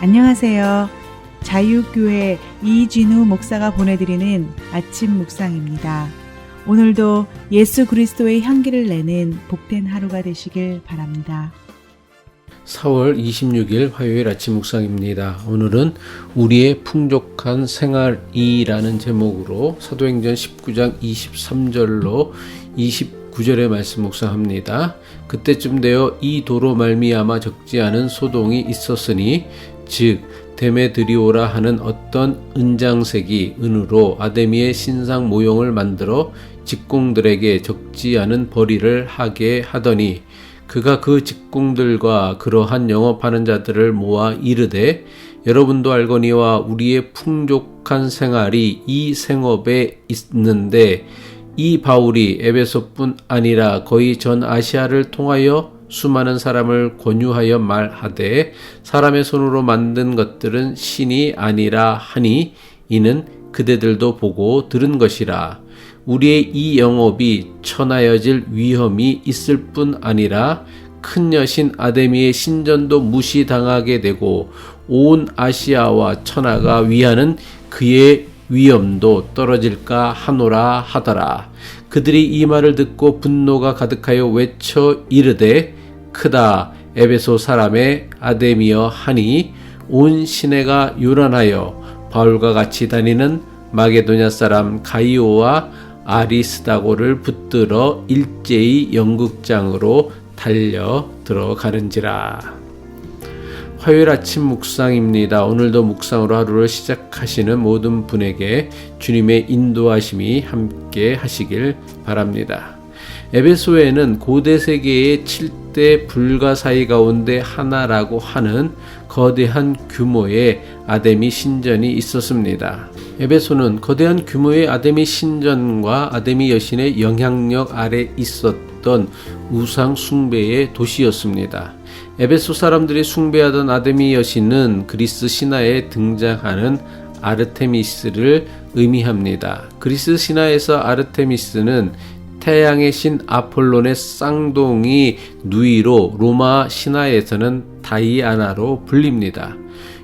안녕하세요. 자유교회 이진우 목사가 보내드리는 아침 묵상입니다. 오늘도 예수 그리스도의 향기를 내는 복된 하루가 되시길 바랍니다. 4월 26일 화요일 아침 묵상입니다. 오늘은 우리의 풍족한 생활이라는 제목으로 사도행전 19장 23절로 29절의 말씀 묵상합니다. 그때쯤 되어 이 도로 말미암아 적지 않은 소동이 있었으니 즉 데메드리오라 하는 어떤 은장색이 은으로 아데미의 신상 모형을 만들어 직공들에게 적지 않은 벌이를 하게 하더니 그가 그 직공들과 그러한 영업하는 자들을 모아 이르되 여러분도 알거니와 우리의 풍족한 생활이 이 생업에 있는데 이 바울이 에베소뿐 아니라 거의 전 아시아를 통하여 수많은 사람을 권유하여 말하되 사람의 손으로 만든 것들은 신이 아니라 하니 이는 그대들도 보고 들은 것이라. 우리의 이 영업이 천하여질 위험이 있을 뿐 아니라 큰 여신 아데미의 신전도 무시당하게 되고 온 아시아와 천하가 위하는 그의 위엄도 떨어질까 하노라 하더라. 그들이 이 말을 듣고 분노가 가득하여 외쳐 이르되 크다 에베소 사람의 아데미여 하니 온 시내가 요란하여 바울과 같이 다니는 마게도냐 사람 가이오와 아리스다고를 붙들어 일제히 연극장으로 달려 들어가는지라. 화요일 아침 묵상입니다. 오늘도 묵상으로 하루를 시작하시는 모든 분에게 주님의 인도하심이 함께 하시길 바랍니다. 에베소에는 고대 세계의 7대 불가사의 가운데 하나라고 하는 거대한 규모의 아데미 신전이 있었습니다. 에베소는 거대한 규모의 아데미 신전과 아데미 여신의 영향력 아래 있었던 우상 숭배의 도시였습니다. 에베소 사람들이 숭배하던 아데미 여신은 그리스 신화에 등장하는 아르테미스를 의미합니다. 그리스 신화에서 아르테미스는 태양의 신 아폴론의 쌍둥이 누이로 로마 신화에서는 다이아나로 불립니다.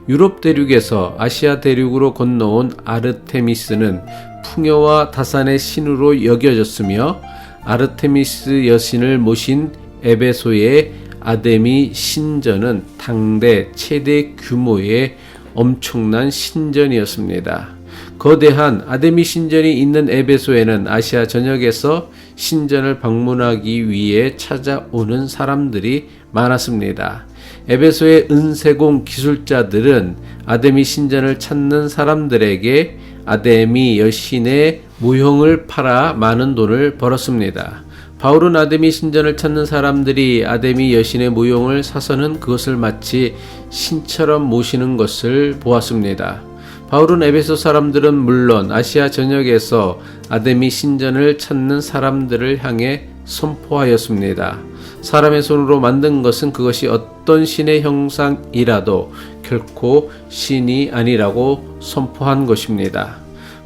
유럽 대륙에서 아시아 대륙으로 건너온 아르테미스는 풍요와 다산의 신으로 여겨졌으며 아르테미스 여신을 모신 에베소의 아데미 신전은 당대 최대 규모의 엄청난 신전이었습니다. 거대한 아데미 신전이 있는 에베소에는 아시아 전역에서 신전을 방문하기 위해 찾아오는 사람들이 많았습니다. 에베소의 은세공 기술자들은 아데미 신전을 찾는 사람들에게 아데미 여신의 모형을 팔아 많은 돈을 벌었습니다. 바울은 아데미 신전을 찾는 사람들이 아데미 여신의 모형을 사서는 그것을 마치 신처럼 모시는 것을 보았습니다. 바울은 에베소 사람들은 물론 아시아 전역에서 아데미 신전을 찾는 사람들을 향해 선포하였습니다. 사람의 손으로 만든 것은 그것이 어떤 신의 형상이라도 결코 신이 아니라고 선포한 것입니다.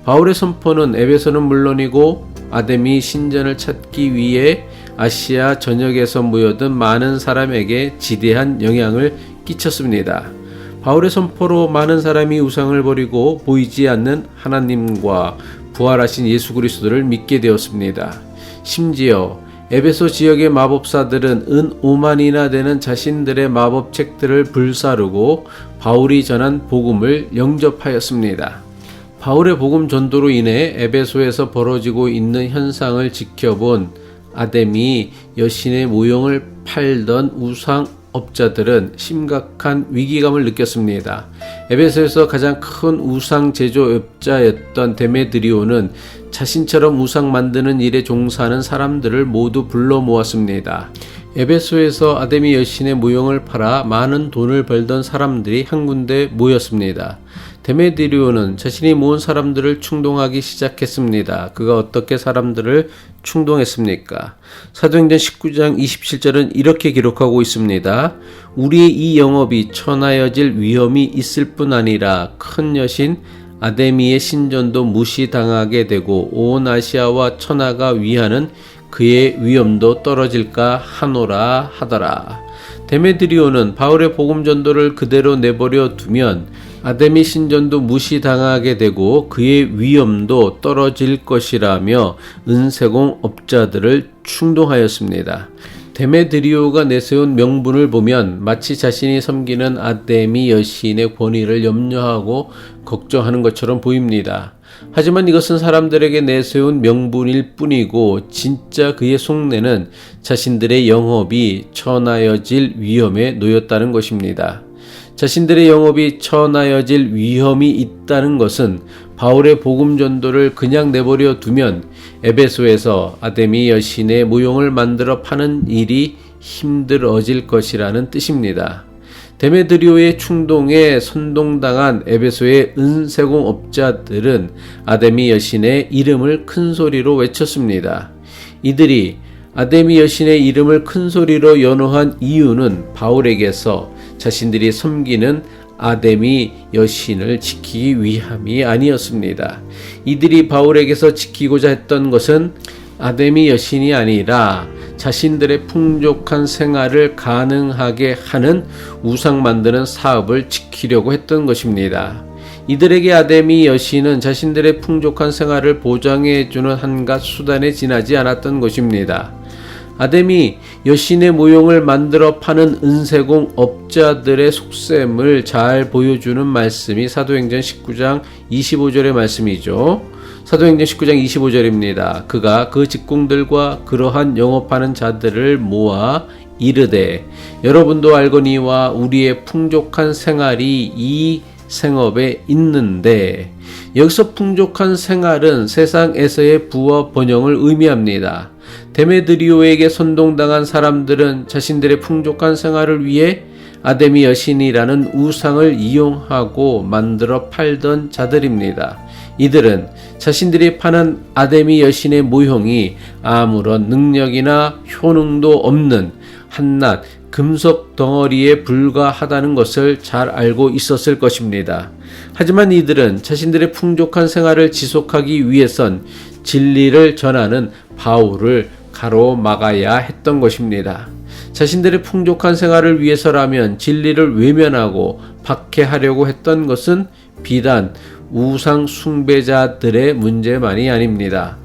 바울의 선포는 에베소는 물론이고 아데미 신전을 찾기 위해 아시아 전역에서 모여든 많은 사람에게 지대한 영향을 끼쳤습니다. 바울의 선포로 많은 사람이 우상을 버리고 보이지 않는 하나님과 부활하신 예수 그리스도를 믿게 되었습니다. 심지어 에베소 지역의 마법사들은 은 5만이나 되는 자신들의 마법책들을 불사르고 바울이 전한 복음을 영접하였습니다. 바울의 복음 전도로 인해 에베소에서 벌어지고 있는 현상을 지켜본 아데미 여신의 모형을 팔던 우상업자들은 심각한 위기감을 느꼈습니다. 에베소에서 가장 큰 우상 제조업자였던 데메드리오는 자신처럼 우상 만드는 일에 종사하는 사람들을 모두 불러 모았습니다. 에베소에서 아데미 여신의 모형을 팔아 많은 돈을 벌던 사람들이 한 군데 모였습니다. 데메드리오는 자신이 모은 사람들을 충동하기 시작했습니다. 그가 어떻게 사람들을 충동했습니까? 사도행전 19장 27절은 이렇게 기록하고 있습니다. 우리의 이 영업이 천하여질 위험이 있을 뿐 아니라 큰 여신 아데미의 신전도 무시당하게 되고 온 아시아와 천하가 위하는 그의 위엄도 떨어질까 하노라 하더라. 데메드리오는 바울의 복음 전도를 그대로 내버려 두면 아데미 신전도 무시당하게 되고 그의 위엄도 떨어질 것이라며 은세공 업자들을 충동하였습니다. 데메드리오가 내세운 명분을 보면 마치 자신이 섬기는 아데미 여신의 권위를 염려하고 걱정하는 것처럼 보입니다. 하지만 이것은 사람들에게 내세운 명분일 뿐이고 진짜 그의 속내는 자신들의 영업이 처나여질 위험에 놓였다는 것입니다. 자신들의 영업이 처나여질 위험이 있다는 것은 바울의 복음 전도를 그냥 내버려 두면 에베소에서 아데미 여신의 모형을 만들어 파는 일이 힘들어질 것이라는 뜻입니다. 데메드리오의 충동에 선동당한 에베소의 은세공 업자들은 아데미 여신의 이름을 큰 소리로 외쳤습니다. 이들이 아데미 여신의 이름을 큰 소리로 연호한 이유는 바울에게서 자신들이 섬기는 아데미 여신을 지키기 위함이 아니었습니다. 이들이 바울에게서 지키고자 했던 것은 아데미 여신이 아니라 자신들의 풍족한 생활을 가능하게 하는 우상 만드는 사업을 지키려고 했던 것입니다. 이들에게 아데미 여신은 자신들의 풍족한 생활을 보장해주는 한갓 수단에 지나지 않았던 것입니다. 아데미 여신의 모형을 만들어 파는 은세공 업자들의 속셈을 잘 보여주는 말씀이 사도행전 19장 25절의 말씀이죠. 사도행전 19장 25절입니다. 그가 그 직공들과 그러한 영업하는 자들을 모아 이르되 여러분도 알거니와 우리의 풍족한 생활이 이 생업에 있는데, 여기서 풍족한 생활은 세상에서의 부와 번영을 의미합니다. 데메드리오에게 선동당한 사람들은 자신들의 풍족한 생활을 위해 아데미 여신이라는 우상을 이용하고 만들어 팔던 자들입니다. 이들은 자신들이 파는 아데미 여신의 모형이 아무런 능력이나 효능도 없는 한낱 금속 덩어리에 불과하다는 것을 잘 알고 있었을 것입니다. 하지만 이들은 자신들의 풍족한 생활을 지속하기 위해선 진리를 전하는 바울을 가로막아야 했던 것입니다. 자신들의 풍족한 생활을 위해서라면 진리를 외면하고 박해하려고 했던 것은 비단 우상 숭배자들의 문제만이 아닙니다.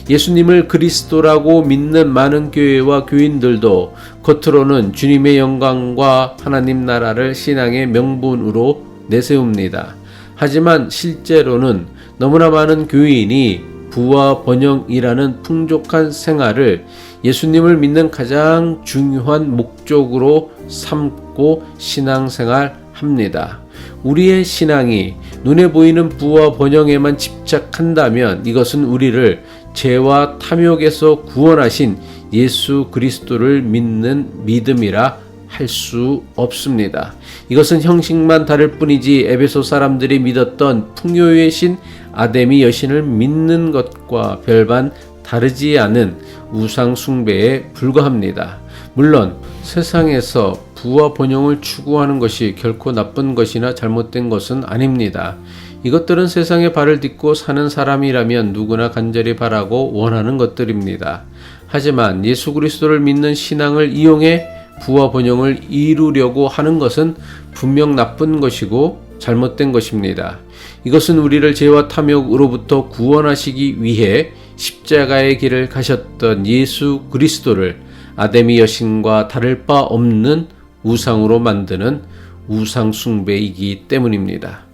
예수님을 그리스도라고 믿는 많은 교회와 교인들도 겉으로는 주님의 영광과 하나님 나라를 신앙의 명분으로 내세웁니다. 하지만 실제로는 너무나 많은 교인이 부와 번영이라는 풍족한 생활을 예수님을 믿는 가장 중요한 목적으로 삼고 신앙생활합니다. 우리의 신앙이 눈에 보이는 부와 번영에만 집착한다면 이것은 우리를 죄와 탐욕에서 구원하신 예수 그리스도를 믿는 믿음이라 할 수 없습니다. 이것은 형식만 다를 뿐이지 에베소 사람들이 믿었던 풍요의 신 아데미 여신을 믿는 것과 별반 다르지 않은 우상 숭배에 불과합니다. 물론 세상에서 부와 번영을 추구하는 것이 결코 나쁜 것이나 잘못된 것은 아닙니다. 이것들은 세상에 발을 딛고 사는 사람이라면 누구나 간절히 바라고 원하는 것들입니다. 하지만 예수 그리스도를 믿는 신앙을 이용해 부와 번영을 이루려고 하는 것은 분명 나쁜 것이고 잘못된 것입니다. 이것은 우리를 죄와 탐욕으로부터 구원하시기 위해 십자가의 길을 가셨던 예수 그리스도를 아데미 여신과 다를 바 없는 우상으로 만드는 우상 숭배이기 때문입니다.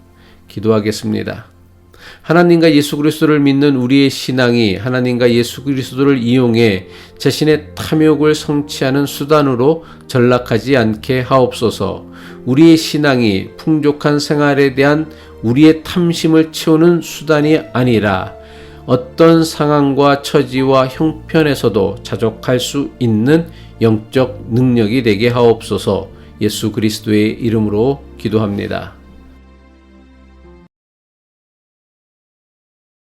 기도하겠습니다. 하나님과 예수 그리스도를 믿는 우리의 신앙이 하나님과 예수 그리스도를 이용해 자신의 탐욕을 성취하는 수단으로 전락하지 않게 하옵소서. 우리의 신앙이 풍족한 생활에 대한 우리의 탐심을 채우는 수단이 아니라 어떤 상황과 처지와 형편에서도 자족할 수 있는 영적 능력이 되게 하옵소서. 예수 그리스도의 이름으로 기도합니다.